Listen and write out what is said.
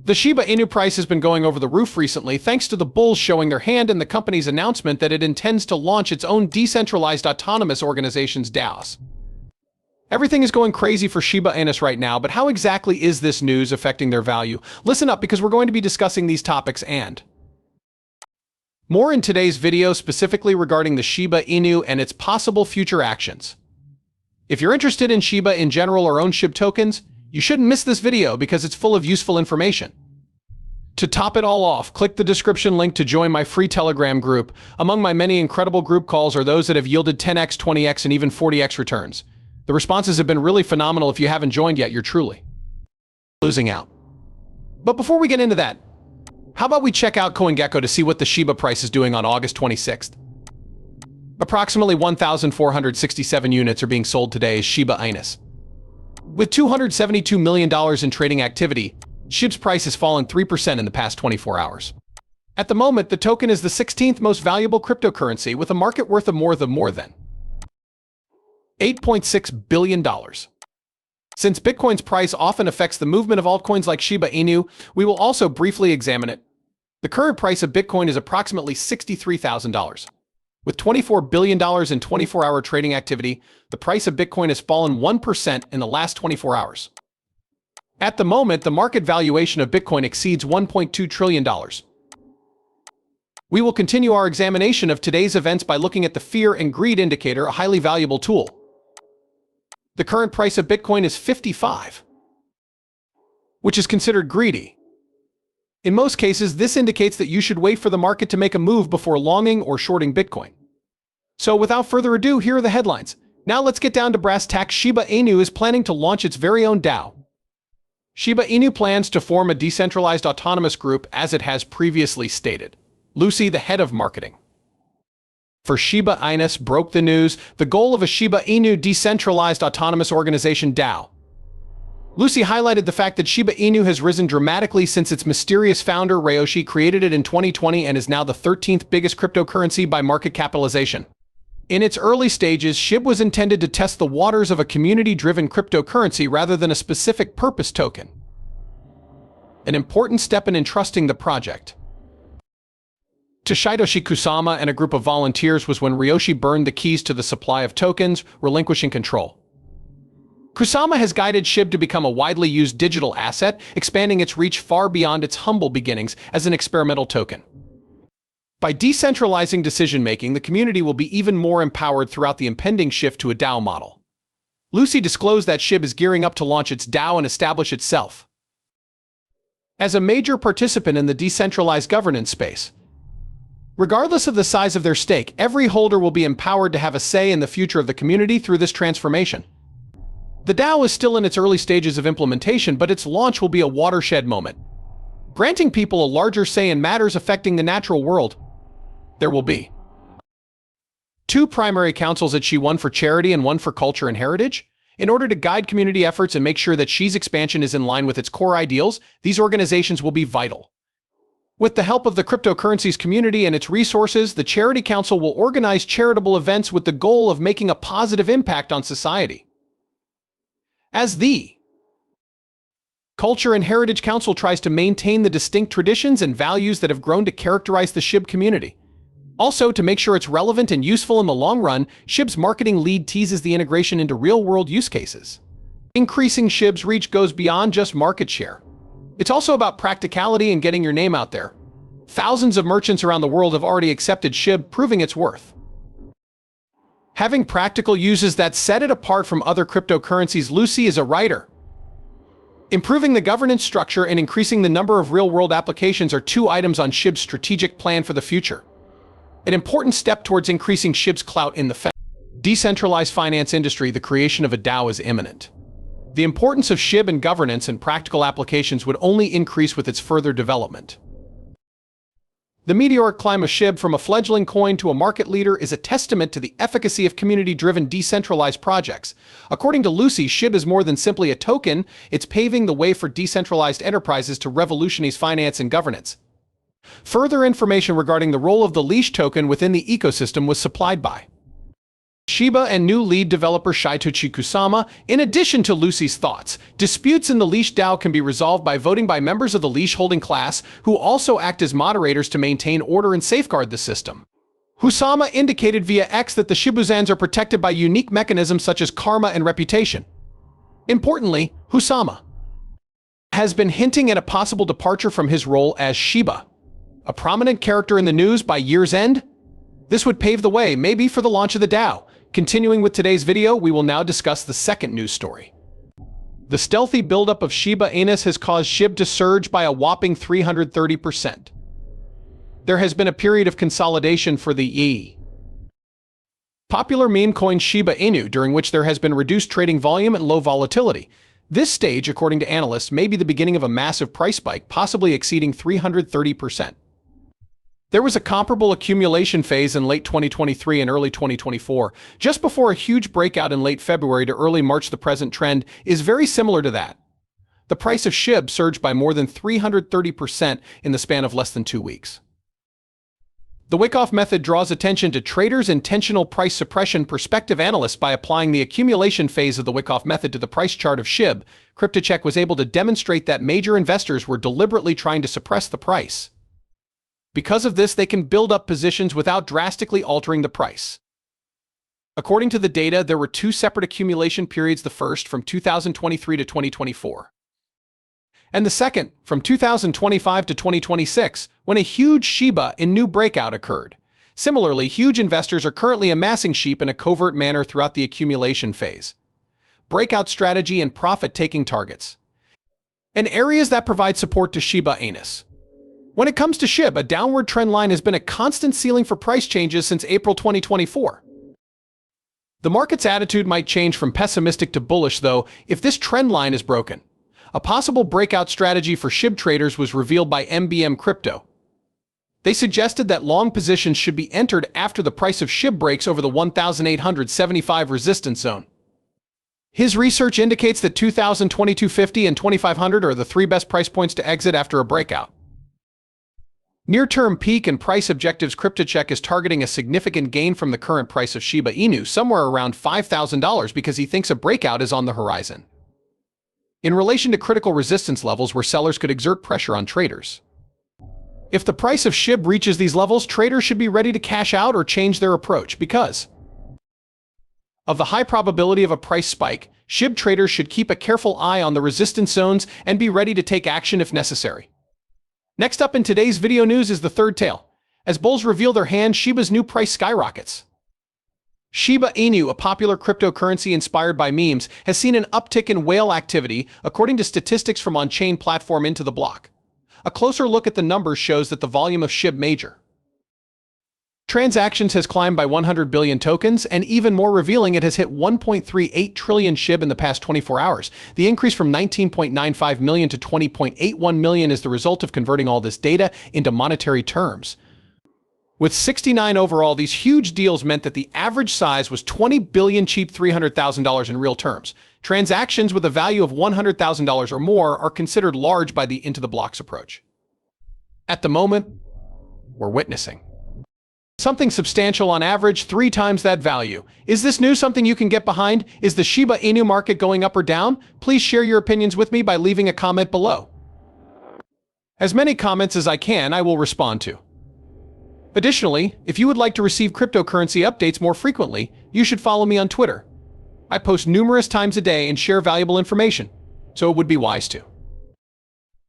The Shiba Inu price has been going over the roof recently thanks to the bulls showing their hand in the company's announcement that it intends to launch its own decentralized autonomous organizations DAOs. Everything is going crazy for Shiba Inus right now, but how exactly is this news affecting their value? Listen up, because we're going to be discussing these topics and more in today's video, specifically regarding the Shiba Inu and its possible future actions. If you're interested in Shiba in general or own SHIB tokens, you shouldn't miss this video because it's full of useful information. To top it all off, click the description link to join my free Telegram group. Among my many incredible group calls are those that have yielded 10x, 20x, and even 40x returns. The responses have been really phenomenal. If you haven't joined yet, you're truly losing out. But before we get into that, how about we check out CoinGecko to see what the Shiba price is doing on August 26th? Approximately 1,467 units are being sold today as Shiba Inus. With $272 million in trading activity, SHIB's price has fallen 3% in the past 24 hours. At the moment, the token is the 16th most valuable cryptocurrency with a market worth of more than $8.6 billion. Since Bitcoin's price often affects the movement of altcoins like Shiba Inu, we will also briefly examine it. The current price of Bitcoin is approximately $63,000. With $24 billion in 24-hour trading activity, the price of Bitcoin has fallen 1% in the last 24 hours. At the moment, the market valuation of Bitcoin exceeds $1.2 trillion. We will continue our examination of today's events by looking at the fear and greed indicator, a highly valuable tool. The current price of Bitcoin is 55, which is considered greedy. In most cases, this indicates that you should wait for the market to make a move before longing or shorting Bitcoin. So without further ado, here are the headlines. Now let's get down to brass tacks. Shiba Inu is planning to launch its very own DAO. Shiba Inu plans to form a decentralized autonomous group, as it has previously stated. Lucy, the head of marketing for Shiba Inus, broke the news: the goal of a Shiba Inu decentralized autonomous organization DAO. Lucy highlighted the fact that Shiba Inu has risen dramatically since its mysterious founder Ryoshi created it in 2020 and is now the 13th biggest cryptocurrency by market capitalization. In its early stages, SHIB was intended to test the waters of a community-driven cryptocurrency rather than a specific purpose token. An important step in entrusting the project to Satoshi Kusama and a group of volunteers was when Ryoshi burned the keys to the supply of tokens, relinquishing control. Kusama has guided SHIB to become a widely used digital asset, expanding its reach far beyond its humble beginnings as an experimental token. By decentralizing decision-making, the community will be even more empowered throughout the impending shift to a DAO model. Lucy disclosed that SHIB is gearing up to launch its DAO and establish itself as a major participant in the decentralized governance space. Regardless of the size of their stake, every holder will be empowered to have a say in the future of the community through this transformation. The DAO is still in its early stages of implementation, but its launch will be a watershed moment, granting people a larger say in matters affecting the natural world. There will be two primary councils at SHI, one for charity and one for culture and heritage. In order to guide community efforts and make sure that SHI's expansion is in line with its core ideals, these organizations will be vital. With the help of the cryptocurrency's community and its resources, the Charity Council will organize charitable events with the goal of making a positive impact on society. As the Culture and Heritage Council tries to maintain the distinct traditions and values that have grown to characterize the SHIB community. Also, to make sure it's relevant and useful in the long run, SHIB's marketing lead teases the integration into real-world use cases. Increasing SHIB's reach goes beyond just market share. It's also about practicality and getting your name out there. Thousands of merchants around the world have already accepted SHIB, proving its worth. Having practical uses that set it apart from other cryptocurrencies. Lucy is a writer. Improving the governance structure and increasing the number of real-world applications are two items on SHIB's strategic plan for the future. An important step towards increasing SHIB's clout in the decentralized finance industry, the creation of a DAO is imminent. The importance of SHIB in governance and practical applications would only increase with its further development. The meteoric climb of SHIB from a fledgling coin to a market leader is a testament to the efficacy of community-driven decentralized projects. According to Lucy, SHIB is more than simply a token, it's paving the way for decentralized enterprises to revolutionize finance and governance. Further information regarding the role of the leash token within the ecosystem was supplied by SHIBA INU lead developer Shitoshi Kusama, in addition to Lucy's thoughts, disputes in the leash DAO can be resolved by voting by members of the leash holding class who also act as moderators to maintain order and safeguard the system. Kusama indicated via X that the Shibuzans are protected by unique mechanisms such as karma and reputation. Importantly, Kusama has been hinting at a possible departure from his role as Shiba, a prominent character in the news by year's end. This would pave the way, maybe, for the launch of the DAO. Continuing with today's video, we will now discuss the second news story. The stealthy buildup of SHIBA INU has caused SHIB to surge by a whopping 330%. There has been a period of consolidation for the popular meme coin SHIBA INU, during which there has been reduced trading volume and low volatility. This stage, according to analysts, may be the beginning of a massive price spike, possibly exceeding 330%. There was a comparable accumulation phase in late 2023 and early 2024, just before a huge breakout in late February to early March. The present trend is very similar to that. The price of SHIB surged by more than 330% in the span of less than 2 weeks. The Wyckoff method draws attention to traders' intentional price suppression. Perspective analysts, by applying the accumulation phase of the Wyckoff method to the price chart of SHIB, CryptoCheck was able to demonstrate that major investors were deliberately trying to suppress the price. Because of this, they can build up positions without drastically altering the price. According to the data, there were 2 separate accumulation periods, the first from 2023 to 2024, and the second from 2025 to 2026, when a huge SHIBA INU breakout occurred. Similarly, huge investors are currently amassing SHIB in a covert manner throughout the accumulation phase, breakout strategy, and profit-taking targets, and areas that provide support to SHIBA INU. When it comes to SHIB, a downward trend line has been a constant ceiling for price changes since April 2024. The market's attitude might change from pessimistic to bullish, though, if this trend line is broken. A possible breakout strategy for SHIB traders was revealed by MBM Crypto. They suggested that long positions should be entered after the price of SHIB breaks over the 1,875 resistance zone. His research indicates that 2,000, 2,250, and 2,500 are the 3 best price points to exit after a breakout. Near-term peak and price objectives. CryptoCheck is targeting a significant gain from the current price of SHIBA INU, somewhere around $5,000, because he thinks a breakout is on the horizon, in relation to critical resistance levels where sellers could exert pressure on traders. If the price of SHIB reaches these levels, traders should be ready to cash out or change their approach. Because of the high probability of a price spike, SHIB traders should keep a careful eye on the resistance zones and be ready to take action if necessary. Next up in today's video news is the third tale. As bulls reveal their hand, SHIBA's new price skyrockets. SHIBA INU, a popular cryptocurrency inspired by memes, has seen an uptick in whale activity, according to statistics from on-chain platform Into the Block. A closer look at the numbers shows that the volume of SHIB major transactions has climbed by 100 billion tokens, and even more revealing, it has hit 1.38 trillion SHIB in the past 24 hours. The increase from 19.95 million to 20.81 million is the result of converting all this data into monetary terms. With 69 overall, these huge deals meant that the average size was 20 billion, cheap $300,000 in real terms. Transactions with a value of $100,000 or more are considered large by the Into the Blocks approach. At the moment, we're witnessing something substantial, on average 3 times that value. Is this news something you can get behind? Is the SHIBA INU market going up or down? Please share your opinions with me by leaving a comment below. As many comments as I can, I will respond to. Additionally, if you would like to receive cryptocurrency updates more frequently, you should follow me on Twitter. I post numerous times a day and share valuable information, so it would be wise to